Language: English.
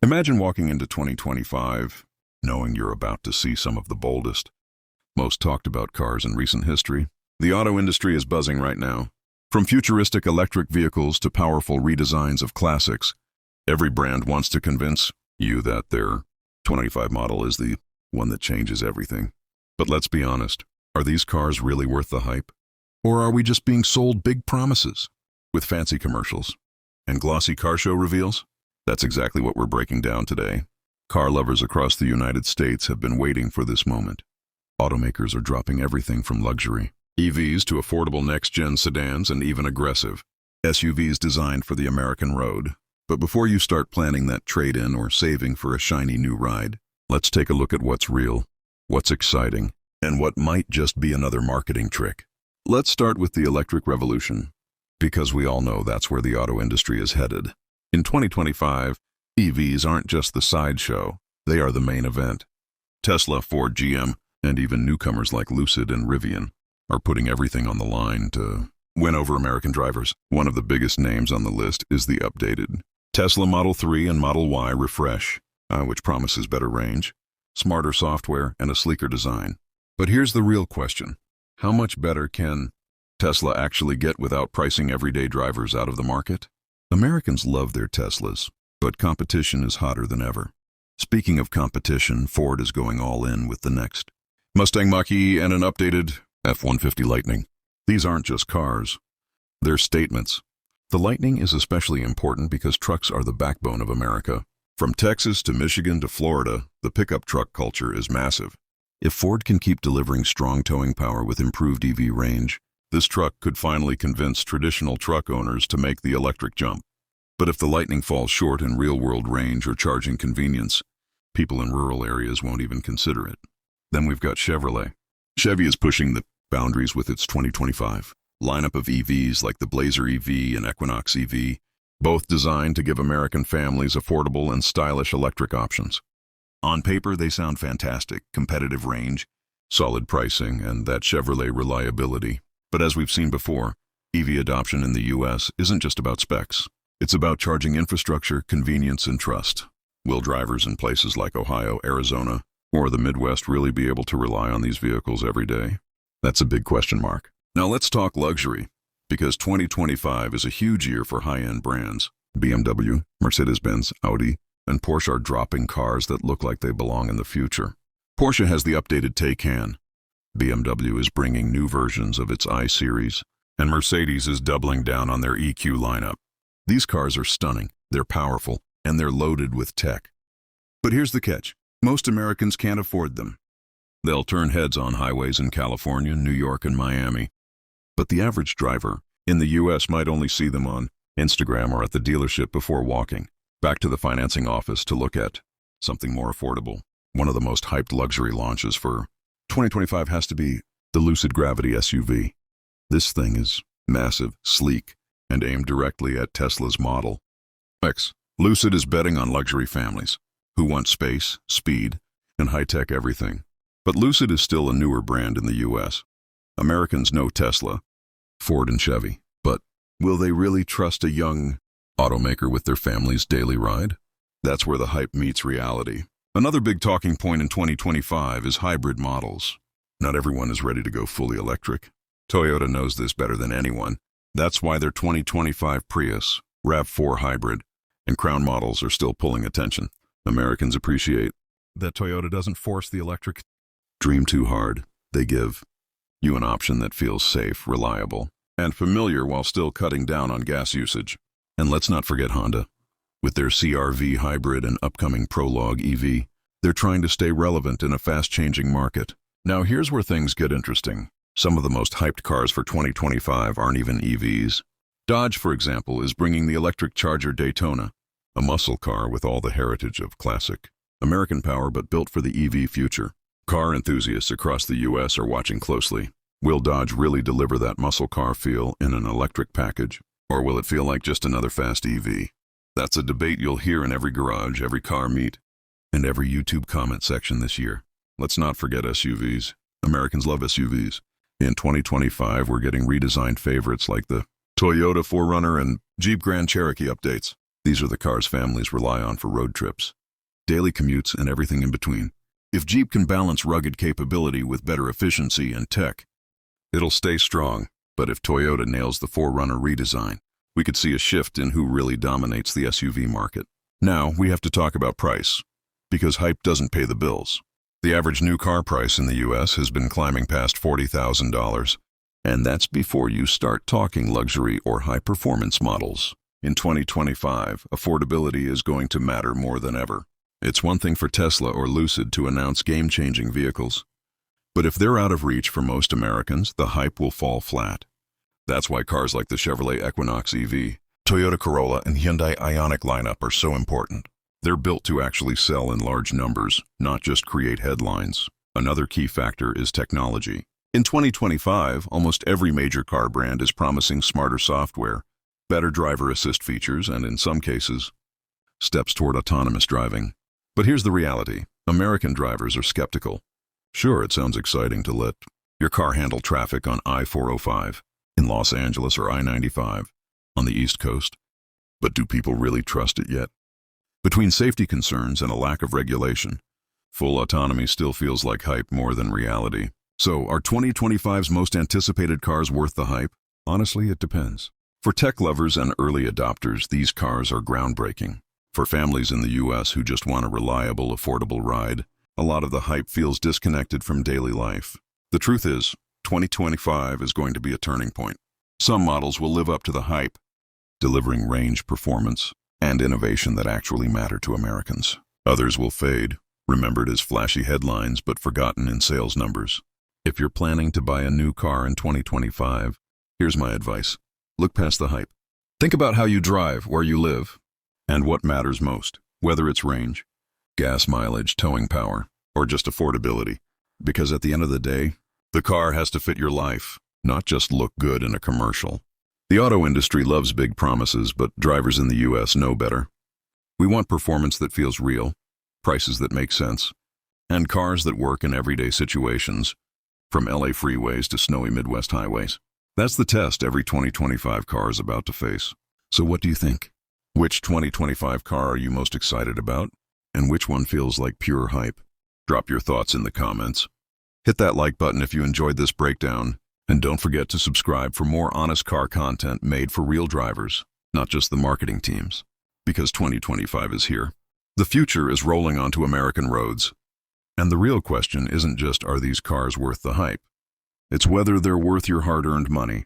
Imagine walking into 2025, knowing you're about to see some of the boldest, most talked about cars in recent history. The auto industry is buzzing right now. From futuristic electric vehicles to powerful redesigns of classics, every brand wants to convince you that their 25 model is the one that changes everything. But let's be honest, are these cars really worth the hype? Or are we just being sold big promises with fancy commercials and glossy car show reveals? That's exactly what we're breaking down today. Car lovers across the United States have been waiting for this moment. Automakers are dropping everything from luxury EVs to affordable next-gen sedans and even aggressive SUVs designed for the American road. But before you start planning that trade-in or saving for a shiny new ride, let's take a look at what's real, what's exciting, and what might just be another marketing trick. Let's start with the electric revolution, because we all know that's where the auto industry is headed. In 2025, EVs aren't just the sideshow, they are the main event. Tesla, Ford, GM, and even newcomers like Lucid and Rivian are putting everything on the line to win over American drivers. One of the biggest names on the list is the updated Tesla Model 3 and Model Y refresh, which promises better range, smarter software, and a sleeker design. But here's the real question. How much better can Tesla actually get without pricing everyday drivers out of the market? Americans love their Teslas, but competition is hotter than ever. Speaking of competition, Ford is going all in with the next Mustang Mach-E and an updated F-150 Lightning. These aren't just cars, they're statements. The Lightning is especially important because trucks are the backbone of America. From Texas to Michigan to Florida, the pickup truck culture is massive. If Ford can keep delivering strong towing power with improved EV range, this truck could finally convince traditional truck owners to make the electric jump. But if the Lightning falls short in real-world range or charging convenience, people in rural areas won't even consider it. Then we've got Chevrolet. Chevy is pushing the boundaries with its 2025 lineup of EVs like the Blazer EV and Equinox EV, both designed to give American families affordable and stylish electric options. On paper, they sound fantastic: competitive range, solid pricing, and that Chevrolet reliability. But as we've seen before, EV adoption in the US isn't just about specs. It's about charging infrastructure, convenience, and trust. Will drivers in places like Ohio, Arizona, or the Midwest really be able to rely on these vehicles every day? That's a big question mark. Now let's talk luxury, because 2025 is a huge year for high-end brands. BMW, Mercedes-Benz, Audi, and Porsche are dropping cars that look like they belong in the future. Porsche has the updated Taycan. BMW is bringing new versions of its I-Series, and Mercedes is doubling down on their EQ lineup. These cars are stunning, they're powerful, and they're loaded with tech. But here's the catch. Most Americans can't afford them. They'll turn heads on highways in California, New York, and Miami. But the average driver in the US might only see them on Instagram or at the dealership before walking back to the financing office to look at something more affordable. One of the most hyped luxury launches for 2025 has to be the Lucid Gravity SUV. This thing is massive, sleek, and aimed directly at Tesla's Model X. Lucid is betting on luxury families who want space, speed, and high-tech everything. But Lucid is still a newer brand in the US. Americans know Tesla, Ford, and Chevy. But will they really trust a young automaker with their family's daily ride? That's where the hype meets reality. Another big talking point in 2025 is hybrid models. Not everyone is ready to go fully electric. Toyota knows this better than anyone. That's why their 2025 Prius, RAV4 hybrid, and Crown models are still pulling attention. Americans appreciate that Toyota doesn't force the electric dream too hard. They give you an option that feels safe, reliable, and familiar while still cutting down on gas usage. And let's not forget Honda. With their CR-V hybrid and upcoming Prologue EV, they're trying to stay relevant in a fast-changing market. Now here's where things get interesting. Some of the most hyped cars for 2025 aren't even EVs. Dodge, for example, is bringing the electric Charger Daytona, a muscle car with all the heritage of classic American power but built for the EV future. Car enthusiasts across the US are watching closely. Will Dodge really deliver that muscle car feel in an electric package? Or will it feel like just another fast EV? That's a debate you'll hear in every garage, every car meet, and every YouTube comment section this year. Let's not forget SUVs. Americans love SUVs. In 2025, we're getting redesigned favorites like the Toyota 4Runner and Jeep Grand Cherokee updates. These are the cars families rely on for road trips, daily commutes, and everything in between. If Jeep can balance rugged capability with better efficiency and tech, it'll stay strong. But if Toyota nails the 4Runner redesign, we could see a shift in who really dominates the SUV market. Now, we have to talk about price, because hype doesn't pay the bills. The average new car price in the US has been climbing past $40,000, and that's before you start talking luxury or high-performance models. In 2025, affordability is going to matter more than ever. It's one thing for Tesla or Lucid to announce game-changing vehicles, but if they're out of reach for most Americans, the hype will fall flat. That's why cars like the Chevrolet Equinox EV, Toyota Corolla, and Hyundai Ioniq lineup are so important. They're built to actually sell in large numbers, not just create headlines. Another key factor is technology. In 2025, almost every major car brand is promising smarter software, better driver assist features, and in some cases, steps toward autonomous driving. But here's the reality. American drivers are skeptical. Sure, it sounds exciting to let your car handle traffic on I-405 in Los Angeles or I-95 on the East Coast, but do people really trust it yet? Between safety concerns and a lack of regulation, full autonomy still feels like hype more than reality. So, are 2025's most anticipated cars worth the hype? Honestly, it depends. For tech lovers and early adopters, these cars are groundbreaking. For families in the US who just want a reliable, affordable ride, a lot of the hype feels disconnected from daily life. The truth is, 2025 is going to be a turning point. Some models will live up to the hype, delivering range, performance, and innovation that actually matter to Americans. Others will fade, remembered as flashy headlines but forgotten in sales numbers. If you're planning to buy a new car in 2025, here's my advice. Look past the hype. Think about how you drive, where you live, and what matters most, whether it's range, gas mileage, towing power, or just affordability. Because at the end of the day, the car has to fit your life, not just look good in a commercial. The auto industry loves big promises, but drivers in the US know better. We want performance that feels real, prices that make sense, and cars that work in everyday situations, from LA freeways to snowy Midwest highways. That's the test every 2025 car is about to face. So what do you think? Which 2025 car are you most excited about? And which one feels like pure hype? Drop your thoughts in the comments. Hit that like button if you enjoyed this breakdown. And don't forget to subscribe for more honest car content made for real drivers, not just the marketing teams. Because 2025 is here. The future is rolling onto American roads. And the real question isn't just, are these cars worth the hype? It's whether they're worth your hard-earned money.